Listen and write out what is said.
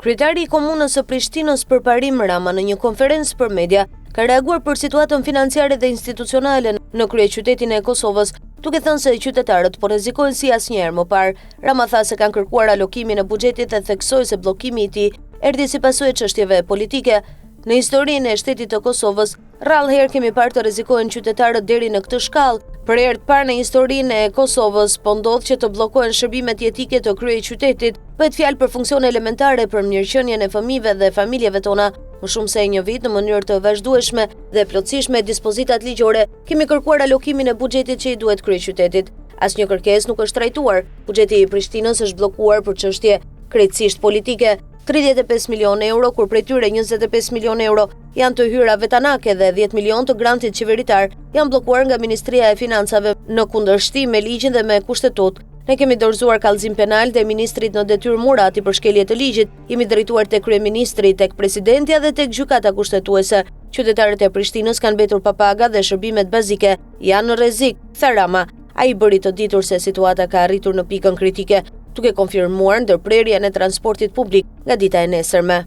Kryetari i Komunës së Prishtinës Përparim Rama në një konferencë për media ka reaguar për situatën financiare dhe institucionale në kryeqytetin e Kosovës, duke thënë se qytetarët po rrezikojnë si asnjëherë më parë. Rama tha se kanë kërkuar alokimin e buxhetit dhe theksoi se bllokimi i tij erdhi si pasojë e çështjeve politike. Në historinë e shtetit të Kosovës, rrallë herë kemi parë të rrezikohen qytetarët deri në këtë shkallë. Për herë të parë në historinë e Kosovës po ndodh që të bllokohen shërbimet jetike të kryeqytetit. Bëhet fjalë për funksione elementare për mirëqenien e fëmijëve dhe familjeve tona. Më shumë se një vit, në mënyrë të vazhdueshme dhe plotësisht me dispozitat ligjore, kemi kërkuar alokimin e buxhetit që i duhet kryeqytetit. Asnjë kërkesë nuk është trajtuar. Buxheti i Prishtinës është bllokuar për çështje krejtësisht politike. 35 milionë euro, kur prej tyre 25 milionë euro janë të hyra vetanake dhe 10 milionë të grantit qeveritar janë bllokuar nga Ministria e Financave në kundërshtim me ligjin dhe me kushtetut. Ne kemi dorëzuar kallëzim penal te ministrit në detyrë Murati për shkelje të ligjit, jemi drejtuar tek kryeministri, tek presidentja dhe tek gjykata kushtetuese. Qytetarët e Prishtinës kanë mbetur pa paga dhe shërbimet bazike janë në rrezik, tha Rama. Ai bëri të ditur se situata ka arritur në pikën kritike, duke konfirmuar ndërprerjen e transportit publik nga dita e nesërme.